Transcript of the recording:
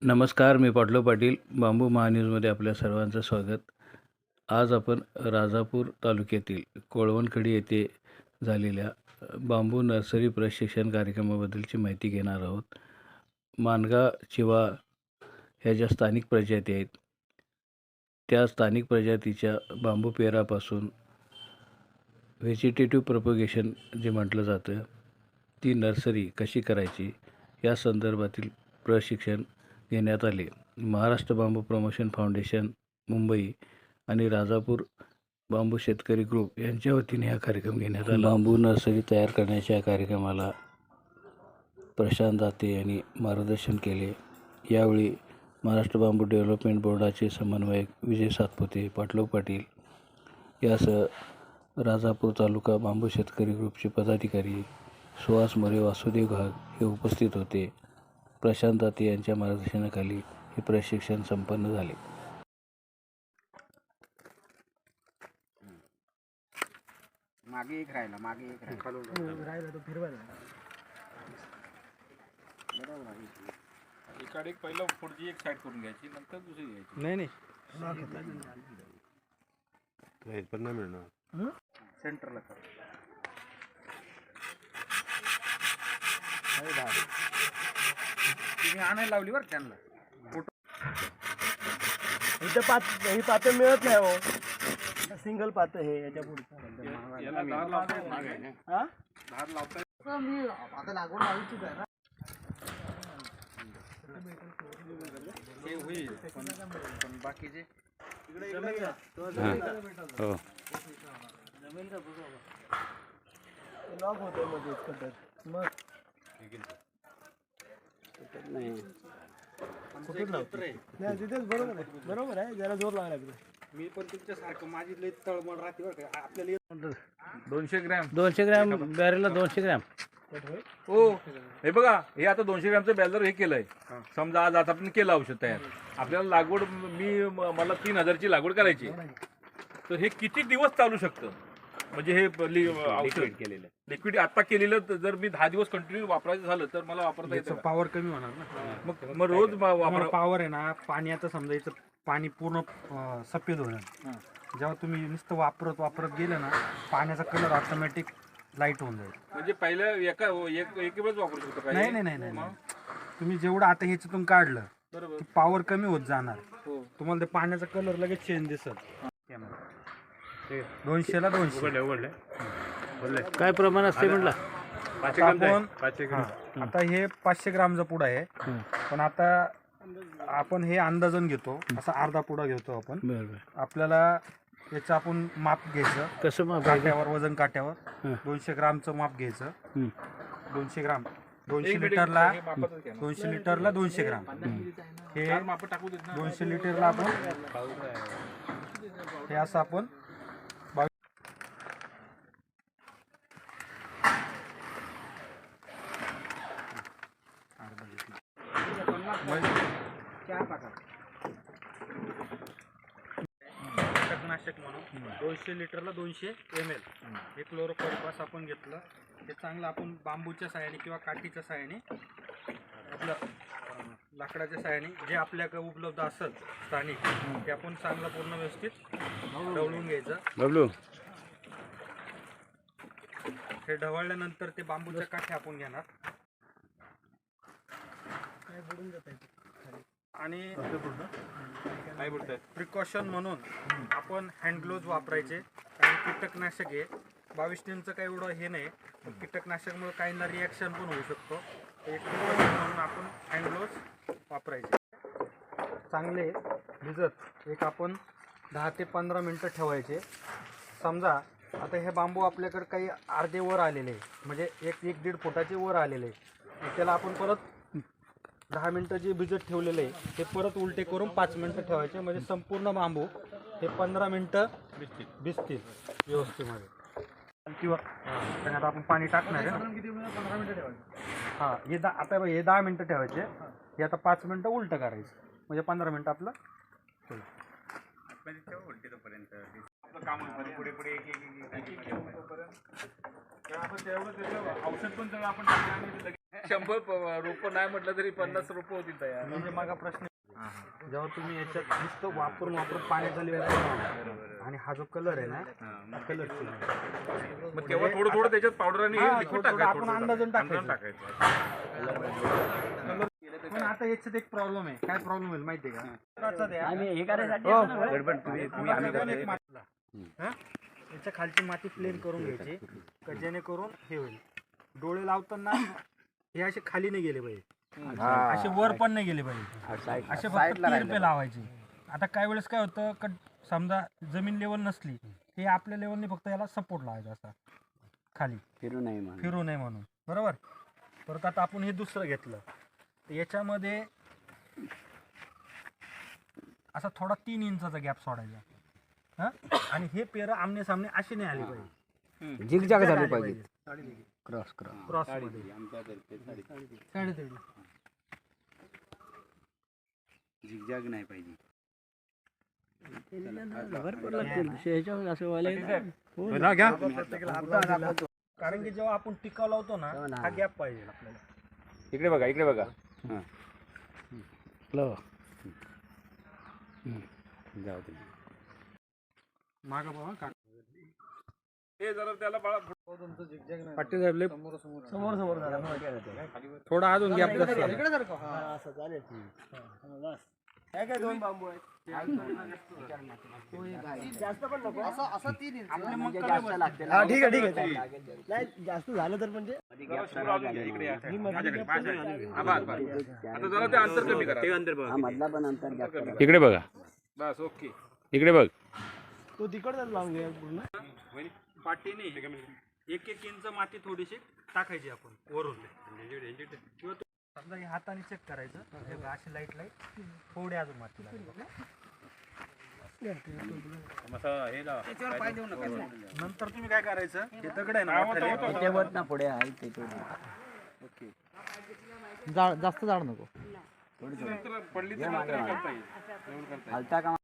नमस्कार, मी पाटलो पाटील. बांबू महान्यूजमध्ये आपल्या सर्वांचं स्वागत. आज आपण राजापूर तालुक्यातील कोळवणखडी येथे झालेल्या बांबू नर्सरी प्रशिक्षण कार्यक्रमाबद्दलची माहिती घेणार आहोत. मानगा, चिवा ह्या ज्या स्थानिक प्रजाती आहेत, त्या स्थानिक प्रजातीच्या बांबू पेरापासून व्हेजिटेटिव्ह प्रोपगेशन जे म्हटलं जातं, ती नर्सरी कशी करायची या संदर्भातील प्रशिक्षण घेण्यात आले. महाराष्ट्र बांबू प्रमोशन फाउंडेशन मुंबई आणि राजापूर बांबू शेतकरी ग्रुप यांच्या वतीने हा कार्यक्रम घेण्यात आला. बांबू नर्सरी तयार करण्याच्या कार्यक्रमाला प्रशांत दाते यांनी मार्गदर्शन केले. यावेळी महाराष्ट्र बांबू डेव्हलपमेंट बोर्डाचे समन्वयक विजय सातपुते, पाटलो पाटील यासह राजापूर तालुका बांबू शेतकरी ग्रुपचे पदाधिकारी सुहास मोरे, वासुदेव घाग हे उपस्थित होते. प्रशांत दाते यांच्या मार्गदर्शनाखाली हे प्रशिक्षण संपन्न झाले. मागे एक राहिला तो फिरवायला बरोबर आहे. एकाड एक पहिलं पुढची एक साईड करून घ्यायची, नंतर दुसरी घ्यायची. नाही पण नाही मिळणार. सेंटरला कर. तुम्ही आणायला लावली बरं त्यांना. इथं ही पातं मिळत नाही हो. सिंगल पातं हे याच्या पुढचं. याला धार लावता येत नाही. हा धार लावता आता लागवड लावायचीच आहे ना. ते होईल पण बाकीचे हो, लॉक होतंय मध्ये कटर. मग कुठून लावतोय? नाही तिथेच बरोबर आहे जरा जोर लावायला लागतो. मी पण तुमच्यासारखं माझी लई तळमळ राहते बरं का. आपल्याला 200 ग्रॅम. 200 gram बॅरेलला 200 gram. हो, हे बघा, हे आता 200 ग्रॅमचं बॅलर हे केलंय. समजा आज आता आपण केलं औषध तयार. आपल्याला लागवड मला 3000ची लागवड करायची, तर हे किती दिवस चालू शकतं? म्हणजे हे औषध केलेलं लिक्विड आता केलेलं जर मी 10 दिवस कंटिन्यू वापरायचं झालं तर मला वापरता येतं का? पॉवर कमी होणार ना. मग रोज वापर. पॉवर आहे ना, पाणी आता समजायचं पाणी पूर्ण सफेद होणार. जेव्हा तुम्ही नुसतं वापरत गेलं ना, पाण्याचा कलर ऑटोमॅटिक लाईट होऊन जाईल. म्हणजे पहिल्या एक वेळच वापरू शकतो का? नाही. तुम्ही जेवढं आता ह्याच्यातून काढलं, बरोबर. पॉवर कमी होत जाणार. हो. तुम्हाला ते पाण्याचा कलर लगेच चेंज दिसत. 200ला 200 काय प्रमाण असते म्हटलं? आता हे 500 ग्रामचा पुडा आहे. पण आता आपण हे अंदाजन घेतो, असा अर्धा पुडा घेतो आपण. बरोबर. आपल्याला याचं आपण माप घ्यायचं. कसं मग काट्यावर, वजन काट्यावर 200 ग्रामचं माप घ्यायचं. 200 ग्राम 200 लिटरला 200 ग्राम. हे 200 लिटरला आपण हे असं आपण कीटकनाशक म्हणून 200 लिटरला 200 ml हे क्लोरोफॉर्मपास आपण घेतलं. हे चांगलं आपण बांबूच्या साहाय्याने किंवा काठीच्या साहाय्याने, आपलं लाकडाच्या साहाय्याने जे आपल्याकडे उपलब्ध असेल स्थानिक, ते आपण चांगलं पूर्ण व्यवस्थित ढवळून घ्यायचं. बबलू, हे ढवळल्यानंतर ते बांबूच्या काठी आपण घेणार आणि प्रिकॉशन म्हणून आपण हँड ग्लोव्ज वापरायचे. आणि कीटकनाशक आहे 22 चं काही एवढं हे नाही, पण कीटकनाशकमुळे काहींना रिॲक्शन पण होऊ शकतो. एक प्रिकॉशन म्हणून आपण हँड ग्लोव्ज वापरायचे. चांगले भिजत एक आपण 10 ते 15 मिनटं ठेवायचे. समजा आता हे बांबू आपल्याकडे काही अर्धे वर आलेले आहे, म्हणजे 1-1.5 फुटाचे वर आलेले आहे. त्याला आपण परत 10 मिनटं जे भिजत ठेवलेलं आहे ते परत उलटे करून 5 मिनटं ठेवायचे. म्हणजे संपूर्ण बांबू हे 15 मिनटं भिजतील व्यवस्थेमध्ये. किंवा त्याच्यात आपण पाणी टाकणार आहे. 15 मिनटं ठेवायचं. हां, हे आता हे 10 मिनटं ठेवायचे. हे आता 5 मिनटं उलटं करायचं, म्हणजे 15 मिनटं आपलं होईल. काम पुढे एक औषध पण आपण 100 रोपं नाही म्हटलं तरी 50 रोपं होतील तयार. म्हणजे माझा प्रश्न जेव्हा तुम्ही याच्यात नुसतं वापरून पाण्याचा लेवल आणि हा जो कलर आहे ना कलर मग तेव्हा थोडं थोडं त्याच्यात पावडर आणि लिक्विड टाकायचं. आपण अंदाजून अंदाजून टाकायचं. टाकायचं. पण आता याच्यात एक प्रॉब्लेम आहे. काय प्रॉब्लेम होईल माहितीये का? याच्या खालची माती प्लेन करून घ्यायची का जेणेकरून हे होईल. डोळे लावताना हे असे खाली नाही गेले पाहिजे, असे वर पण नाही गेले पाहिजे, असे फक्त 3 रुपये लावायचे. आता काय वेळेस काय होतं का समजा जमीन लेवल नसली हे आपल्या लेवलने फक्त याला सपोर्ट लावायचा असा खाली फिरू नये म्हणून बरोबर. परत आता आपण हे दुसरं घेतलं तर याच्यामध्ये असा थोडा 3 इंचाचा गॅप सोडायचा. हा आणि हे पेरं आमने सामने असे नाही आले पाहिजे, झिगझॅग झाली पाहिजे. क्रॉस मध्ये झिगझॅग नाही पाहिजे. कारण की जेव्हा आपण टिकाव लावतो ना हा गॅप पाहिजे आपल्याला. इकडे बघा, इकडे बघा. जाऊ दे. मागं बघा का हे जरा त्याला बाळा पाटील साहेब लय समोर झाला थोडा अजून गॅप जास्त आहे. असं चालेल. बस. काय काय 2 बांबू आहेत. जास्त पण नको. असं 3 इंच. हा ठीक आहे ठीक आहे. नाही जास्त झालं तर म्हणजे इकडे या. आता जरा ते अंतर कमी करा. इकडे बघा. बस ओके. इकडे बघ. तो तिकडचाच लावून घ्या पूर्ण. पाटीने 1-1 इंच माती थोडीशी टाकायची आपण वरून किंवा समजा हे हाताने चेक करायचं. हे बघा, अशी लाईट थोडी अजून माती लागेल. नंतर तुम्ही काय करायचं हे दगड आहे ना मोठाले, जास्त जाड नको. पडली तर नंतर करता येईल. हलता का